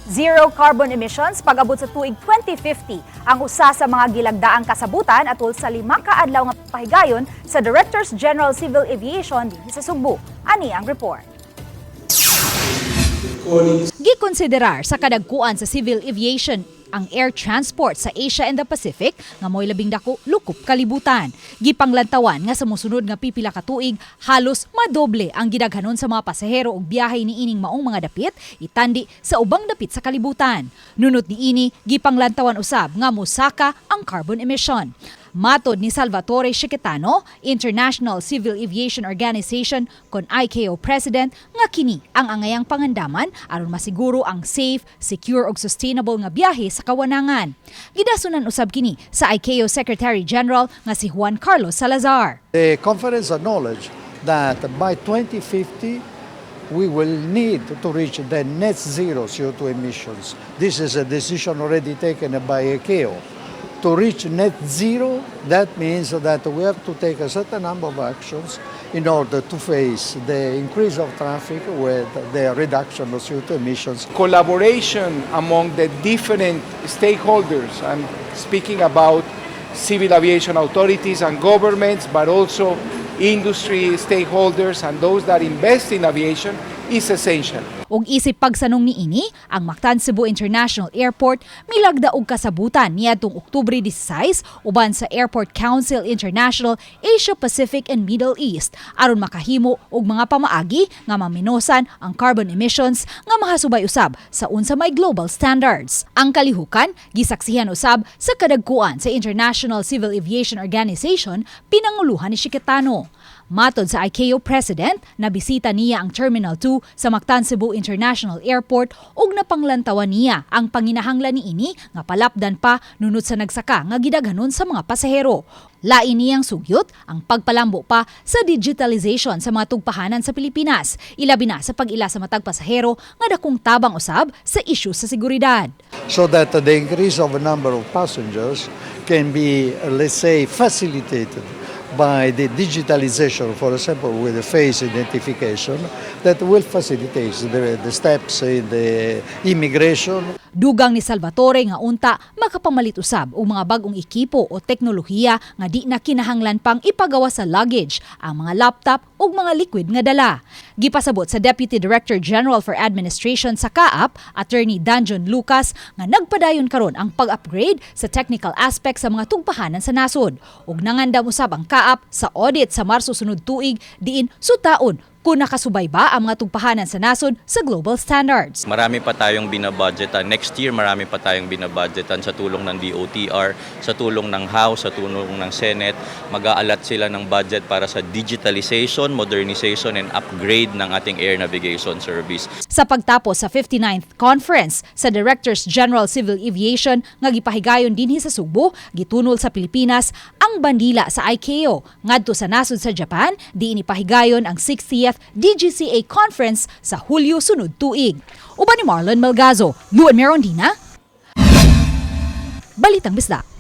Zero carbon emissions pag-abot sa tuig 2050 ang usa sa mga gilagdaang kasabutan atol sa 5 ka adlaw nga pahigayon sa Directors General Civil Aviation dinhi sa Cebu. Ani ang report. Gikonsiderar sa kadagkuan sa civil aviation ang air transport sa Asia and the Pacific nga mo'y labing dako lukup kalibutan. Gipanglantawan nga sa mosunod nga pipila ka tuig halos madoble ang gidaghanon sa mga pasahero og biyahe niining maong mga dapit itandi sa ubang dapit sa kalibutan. Nunot niini gipanglantawan usab nga mosaka ang carbon emission. Matod ni Salvatore Chiquitano, International Civil Aviation Organization kon ICAO President, nga kini ang angayang pangandaman aron masiguro ang safe, secure ug sustainable nga biyahe sa kawanangan. Gidasunan usab kini sa ICAO Secretary General nga si Juan Carlos Salazar. The conference acknowledged that by 2050 we will need to reach the net zero CO2 emissions. This is a decision already taken by ICAO. To reach net zero, that means that we have to take a certain number of actions in order to face the increase of traffic with the reduction of CO2 emissions. Collaboration among the different stakeholders, I'm speaking about civil aviation authorities and governments, but also industry stakeholders and those that invest in aviation, is essential. Og isip pagsanong niini, ang Mactan Cebu International Airport milagda og kasabutan niadtong Oktubre 16 uban sa Airport Council International Asia Pacific and Middle East aron makahimo og mga pamaagi nga maminosan ang carbon emissions nga mahasubay usab sa unsa may global standards. Ang kalihukan gisaksihan usab sa kadagkuan sa International Civil Aviation Organization pinanguluhan ni Chiquitano. Matod sa ICAO President, nabisita niya ang Terminal 2 sa Mactan Cebu International Airport ug napanglantawan niya ang panginahanglan niini nga palapdan pa nunod sa nagsaka nga gidaghanon sa mga pasahero. Lain niyang sugyot ang pagpalambo pa sa digitalization sa mga tugpahanan sa Pilipinas, ilabi na sa pag-ila sa matag pasahero nga dakong tabang usab sa isyu sa seguridad. So that the increase of the number of passengers can be, let's say, facilitated by the digitalization, for example, with the face identification, that will facilitate the steps in the immigration. Dugang ni Salvatore nga unta makapamalit usab og mga bag-ong ekipo o teknolohiya nga di na kinahanglan pang ipagawa sa luggage ang mga laptop ug mga liquid nga dala. Gipasabot sa Deputy Director General for Administration sa CAAP, Attorney Danjon Lucas, nga nagpadayon karon ang pag-upgrade sa technical aspects sa mga tugpahanan sa nasod ug nangandam usab ang CAAP sa audit sa Marso sunod tuig diin sutaon kung nakasubay ba ang mga tugpahanan sa nasod sa global standards. Marami pa tayong binabudgetan. Next year, marami pa tayong binabudgetan sa tulong ng DOTR, sa tulong ng House, sa tulong ng Senate. Mag-aalat sila ng budget para sa digitalization, modernization, and upgrade ng ating air navigation service. Sa pagtapos sa 59th Conference sa Directors General Civil Aviation nga gipahigayon dinhi sa Cebu, gitunol sa Pilipinas ang bandila sa ICAO ngadto sa nasod sa Japan, diin ipahigayon ang 60th DGCA Conference sa Hulyo sunod tuig. Uban ni Marlon Melgazo, Luan Merondina, Balitang Bisdak.